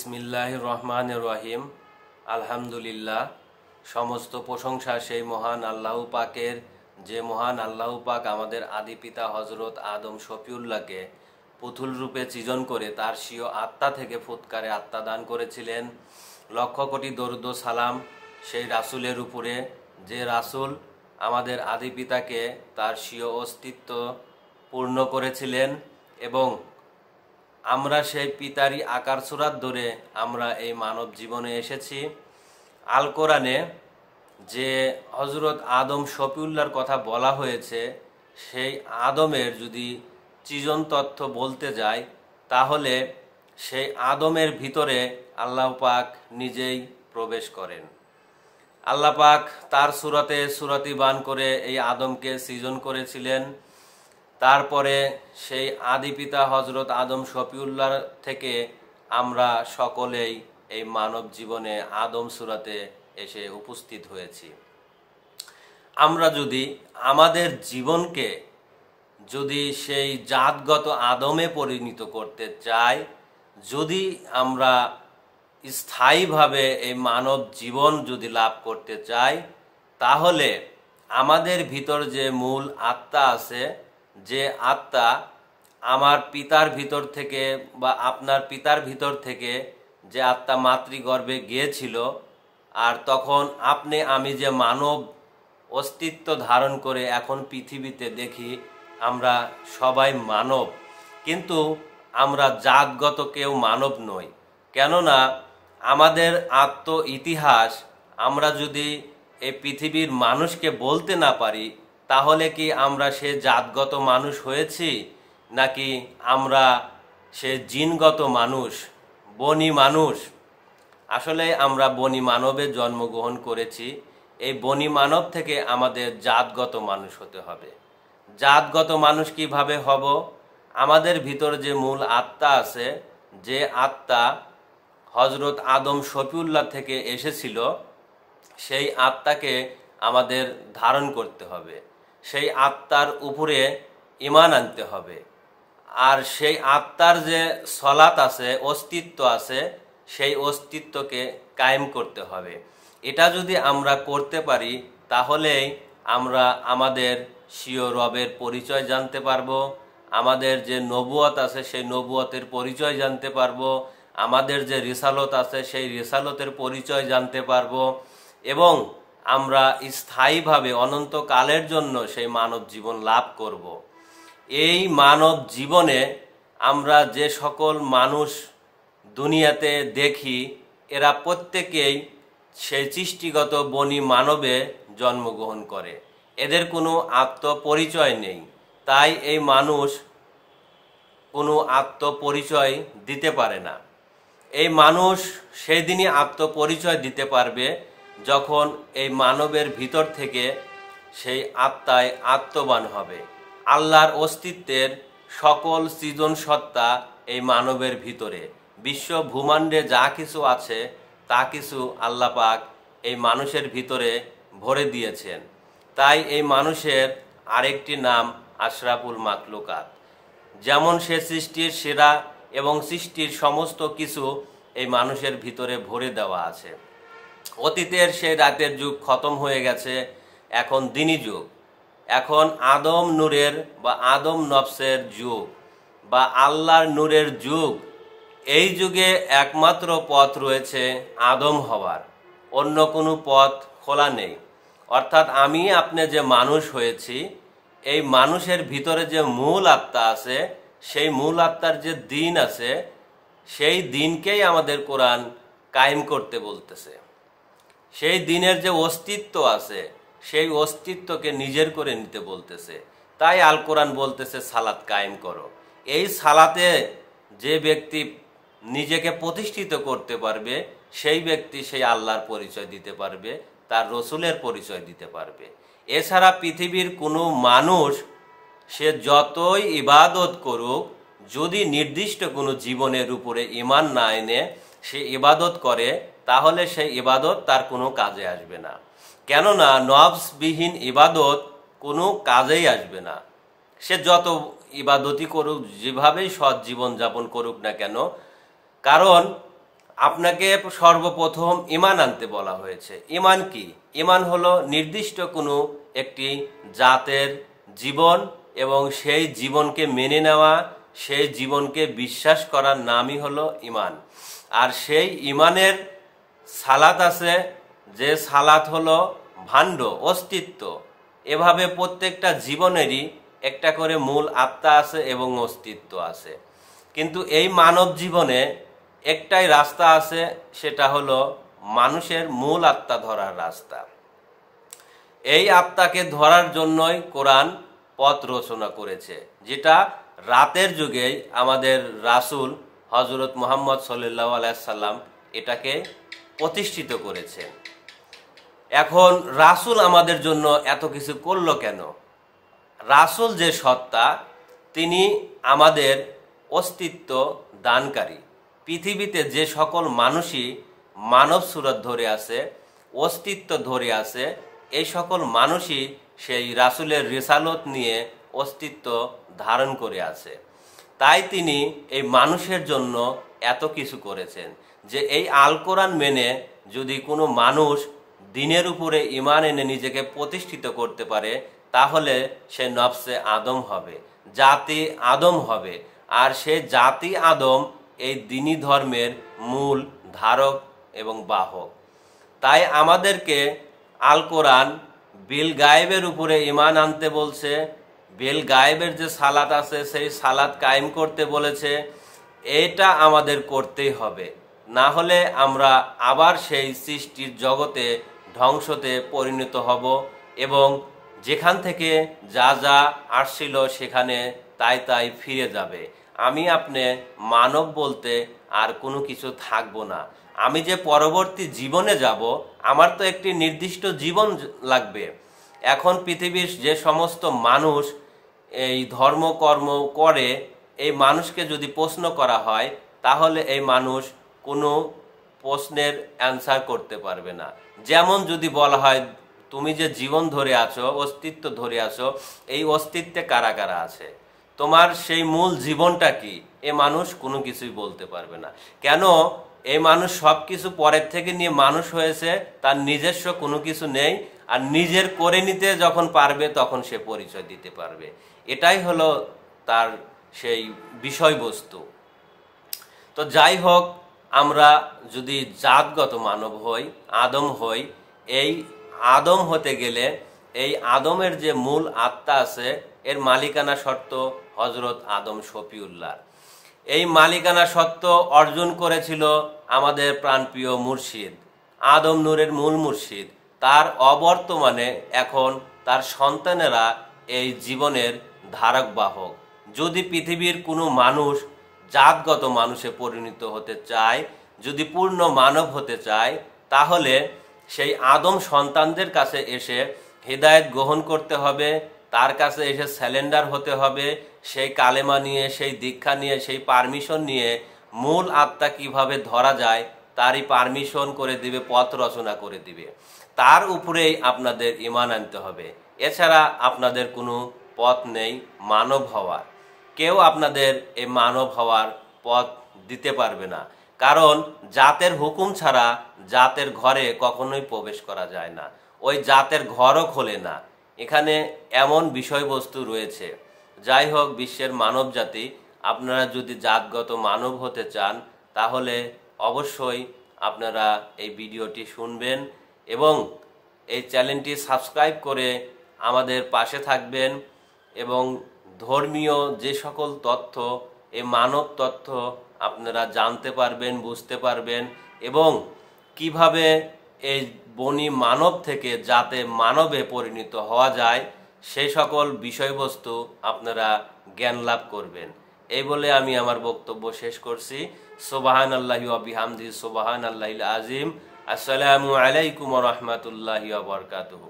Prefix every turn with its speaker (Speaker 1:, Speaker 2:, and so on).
Speaker 1: বিসমিল্লাহির রহমানির রহিম। আলহামদুলিল্লাহ। সমস্ত প্রশংসা সেই মহান আল্লাহ পাকের, যে মহান আল্লাহ পাক আমাদের আদি পিতা হজরত আদম শফিউল্লাহকে পুতুল রূপে সৃজন করে তার স্বীয় আত্মা থেকে ফুৎকারে আত্মা দান করেছিলেন। লক্ষ কোটি দরুদ ও সালাম সেই রাসূলের উপরে, যে রাসূল আমাদের আদি পিতাকে তার স্বীয় অস্তিত্ব পূর্ণ করেছিলেন এবং আমরা সেই পিতারই আকার সুরাত ধরে আমরা এই মানব জীবনে এসেছি। আল কোরআনে যে হজরত আদম শফিউল্লাহর কথা বলা হয়েছে, সেই আদমের যদি সৃজন তথ্য বলতে যায় তাহলে সেই আদমের ভিতরে আল্লাহ পাক নিজেই প্রবেশ করেন। আল্লাহ পাক তার সুরতি বান করে এই আদমকে সৃজন করেছিলেন। তারপরে সেই আদি পিতা হজরত আদম শফিউল্লাহ থেকে আমরা সকলেই এই মানব জীবনে আদম সুরাতে এসে উপস্থিত হয়েছি। আমরা যদি আমাদের জীবনকে যদি সেই জাতগত আদমে পরিণত করতে চাই, যদি আমরা স্থায়ীভাবে এই মানব জীবন যদি লাভ করতে চাই, তাহলে আমাদের ভিতর যে মূল আত্মা আছে, যে আত্মা আমার পিতার ভিতর থেকে বা আপনার পিতার ভিতর থেকে যে আত্মা মাতৃগর্ভে গিয়েছিল, আর তখন আপনি আমি যে মানব অস্তিত্ব ধারণ করে এখন পৃথিবীতে দেখি আমরা সবাই মানব, কিন্তু আমরা জাতগত কেউ মানব নই। কেননা আমাদের আত্ম ইতিহাস আমরা যদি এই পৃথিবীর মানুষকে বলতে না পারি, তাহলে কি আমরা সে জাতগত মানুষ হয়েছি, নাকি আমরা সে জিনগত মানুষ, বনি মানুষ? আসলে আমরা বনি মানবে জন্মগ্রহণ করেছি। এই বনি মানব থেকে আমাদের জাতগত মানুষ হতে হবে। জাতগত মানুষ কিভাবে হব? আমাদের ভিতর যে মূল আত্মা আছে, যে আত্মা হজরত আদম শফিউল্লাহ থেকে এসেছিল, সেই আত্মাকে আমাদের ধারণ করতে হবে। সেই আত্মার উপরে ঈমান আনতে হবে। আর সেই আত্মার যে সলাত আছে, অস্তিত্ব আছে, সেই অস্তিত্বকে কায়েম করতে হবে। এটা যদি আমরা করতে পারি, তাহলেই আমরা আমাদের স্বীয় রবের পরিচয় জানতে পারবো। আমাদের যে নবুয়ত আছে সেই নবুয়তের পরিচয় জানতে পারবো। আমাদের যে রিসালত আছে সেই রিসালতের পরিচয় জানতে পারবো এবং আমরা স্থায়ীভাবে অনন্তকালের জন্য সেই মানব জীবন লাভ করব। এই মানব জীবনে আমরা যে সকল মানুষ দুনিয়াতে দেখি, এরা প্রত্যেকেই সেই সৃষ্টিগত বনি মানবে জন্মগ্রহণ করে। এদের কোনো আত্মপরিচয় নেই। তাই এই মানুষ কোনো আত্মপরিচয় দিতে পারে না। এই মানুষ সেই দিনই আত্মপরিচয় দিতে পারবে যখন এই মানবের ভিতর থেকে সেই আত্মায় আত্মবান হবে। আল্লাহর অস্তিত্বের সকল সৃজন সত্তা এই মানবের ভিতরে, বিশ্ব ব্রহ্মাণ্ডে যা কিছু আছে তা কিছু আল্লাহ পাক এই মানুষের ভিতরে ভরে দিয়েছেন। তাই এই মানুষের আরেকটি নাম আশরাফুল মাখলুকাত। যেমন সে সৃষ্টির সেরা এবং সৃষ্টির সমস্ত কিছু এই মানুষের ভিতরে ভরে দেওয়া আছে। অতীতের সেই রাতের যুগ খতম হয়ে গেছে, এখন দিনী যুগ, এখন আদম নূরের বা আদম নফসের যুগ বা আল্লাহর নূরের যুগ। এই যুগে একমাত্র পথ রয়েছে আদম হওয়ার, অন্য কোনো পথ খোলা নেই। অর্থাৎ আমি আপনি যে মানুষ হয়েছি, এই মানুষের ভিতরে যে মূল আত্মা আছে, সেই মূল আত্মার যে দিন আছে, সেই দিনকেই আমাদের কোরআন কায়েম করতে বলতেছে। সেই দিনের যে অস্তিত্ব আছে, সেই অস্তিত্বকে নিজের করে নিতে বলতেছে। তাই আল কোরআন বলতেছে সালাত কায়েম করো। এই সালাতে যে ব্যক্তি নিজেকে প্রতিষ্ঠিত করতে পারবে, সেই ব্যক্তি সেই আল্লাহর পরিচয় দিতে পারবে, তার রসুলের পরিচয় দিতে পারবে। এছাড়া পৃথিবীর কোনো মানুষ সে যতই ইবাদত করুক, যদি নির্দিষ্ট কোনো জীবনের উপরে ঈমান না এনে সে ইবাদত করে, তাহলে সেই ইবাদত তার কোনো কাজে আসবে না। কেননা নফসবিহীন ইবাদত কোনো কাজেই আসবে না। সে যত ইবাদতই করুক, যেভাবেই সৎ জীবন যাপন করুক না কেন, কারণ আপনাকে সর্বপ্রথম ঈমান আনতে বলা হয়েছে। ঈমান কি? ঈমান হলো নির্দিষ্ট কোনো একটি জাতের জীবন এবং সেই জীবনকে মেনে নেওয়া, সেই জীবনকে বিশ্বাস করার নামই হলো ঈমান। আর সেই ঈমানের সালাত আছে, যে সালাত হলো ভাণ্ড, অস্তিত্ব। এভাবে প্রত্যেকটা জীবনেরই একটা করে মূল আত্মা আছে এবং অস্তিত্ব আছে। কিন্তু এই মানব জীবনে একটাই রাস্তা আছে, সেটা হলো মানুষের মূল আত্মা ধরার রাস্তা। এই আত্মাকে ধরার জন্যই কোরআন পথ রচনা করেছে, যেটা রাতের যুগেই আমাদের রাসূল হযরত মুহাম্মদ সাল্লাল্লাহু আলাইহি সাল্লাম এটাকে প্রতিষ্ঠিত করেছেন। এখন রাসূল আমাদের জন্য এত কিছু করলো কেন? রাসূল যে সত্তা, তিনি আমাদের অস্তিত্ব দানকারী। পৃথিবীতে যে সকল মানুষই মানব সুরত ধরে আছে, অস্তিত্ব ধরে আছে, এই সকল মানুষই সেই রাসূলের রিসালত নিয়ে অস্তিত্ব ধারণ করে আছে। তাই তিনি এই মানুষের জন্য এত কিছু করেছেন, যে এই আল কোরআন মেনে যদি কোনো মানুষ দ্বীনের উপরে ঈমান এনে নিজেকে প্রতিষ্ঠিত করতে পারে, তাহলে সে নফসে আদম হবে, জাতি আদম হবে। আর সে জাতি আদম এই দ্বীনি ধর্মের মূল ধারক এবং বাহক। তাই আমাদেরকে আল কোরআন বিল গায়েবের উপরে ঈমান আনতে বলছে, বিল গায়েবের যে সালাত আছে সেই সালাত কায়েম করতে বলেছে। এটা আমাদের করতেই হবে, না হলে আমরা আবার সেই সৃষ্টির জগতে ধ্বংসতে পরিণত হব এবং যেখান থেকে যা যা আসছিল সেখানে তাই তাই ফিরে যাবে। আমি আপনি মানব বলতে আর কোনো কিছু থাকবো না। আমি যে পরবর্তী জীবনে যাব, আমার তো একটি নির্দিষ্ট জীবন লাগবে। এখন পৃথিবীর যে সমস্ত মানুষ এই ধর্মকর্ম করে, এই মানুষকে যদি প্রশ্ন করা হয়, তাহলে এই মানুষ কোনো প্রশ্নের অ্যান্সার করতে পারবে না। যেমন যদি বলা হয়, তুমি যে জীবন ধরে আছো, অস্তিত্ব ধরে আছো, এই অস্তিত্বে কারা কারা আছে, তোমার সেই মূল জীবনটা কি, এ মানুষ কোনো কিছুই বলতে পারবে না। কেন? এই মানুষ সব কিছু পরের থেকে নিয়ে মানুষ হয়েছে, তার নিজস্ব কোনো কিছু নেই। আর নিজের করে নিতে যখন পারবে, তখন সে পরিচয় দিতে পারবে। এটাই হলো তার সেই বিষয়বস্তু। তো যাই হোক, আমরা যদি জাতগত মানব হই, আদম হই, এই আদম হতে গেলে এই আদমের যে মূল আত্মা আছে, এর মালিকানা সত্ত্ব হযরত আদম শফিউল্লাহ। এই মালিকানা সত্ত্ব অর্জন করেছিল আমাদের প্রাণপ্রিয় মুর্শিদ, আদম নূরের মূল মুর্শিদ। তার অবর্তমানে এখন তার সন্তানেরা এই জীবনের ধারক বাহক। যদি পৃথিবীর কোনো মানুষ জাতগত মানুষে পরিণত হতে চায়, যদি পূর্ণ মানব হতে চায়, তাহলে সেই আদম সন্তানদের কাছে এসে হিদায়াত গ্রহণ করতে হবে, তার কাছে এসে স্যালেন্ডার হতে হবে, সেই কালেমা নিয়ে, সেই দীক্ষা নিয়ে, সেই পারমিশন নিয়ে মূল আত্মা কিভাবে ধরা যায় তারই পারমিশন করে দিবে, পথ রচনা করে দিবে। তার উপরেই আপনাদের ঈমান আনতে হবে। এছাড়া আপনাদের কোনো পথ নেই মানব হওয়ার। কেউ আপনাদের এই মানব হওয়ার পথ দিতে পারবে না, কারণ জাতের হুকুম ছাড়া জাতের ঘরে কখনোই প্রবেশ করা যায় না, ওই জাতের ঘরও খোলে না। এখানে এমন বিষয়বস্তু রয়েছে। যাই হোক, বিশ্বের মানব জাতি, আপনারা যদি জাতগত মানব হতে চান, তাহলে অবশ্যই আপনারা এই ভিডিওটি শুনবেন এবং এই চ্যানেলটি সাবস্ক্রাইব করে আমাদের পাশে থাকবেন এবং ধর্মীয় যে সকল তথ্য, এই মানব তথ্য আপনারা জানতে পারবেন, বুঝতে পারবেন এবং কিভাবে এই বনি মানব থেকে যাতে মানবে পরিণত হওয়া যায়, সেই সকল বিষয়বস্তু আপনারা জ্ঞান লাভ করবেন। এই বলে আমি আমার বক্তব্য শেষ করছি। সুবহানাল্লাহি ওয়া বিহামদিহি, সুবহানাল্লাহিল আযীম। আসসালামু আলাইকুম ওয়া রাহমাতুল্লাহি ওয়া বারাকাতুহু।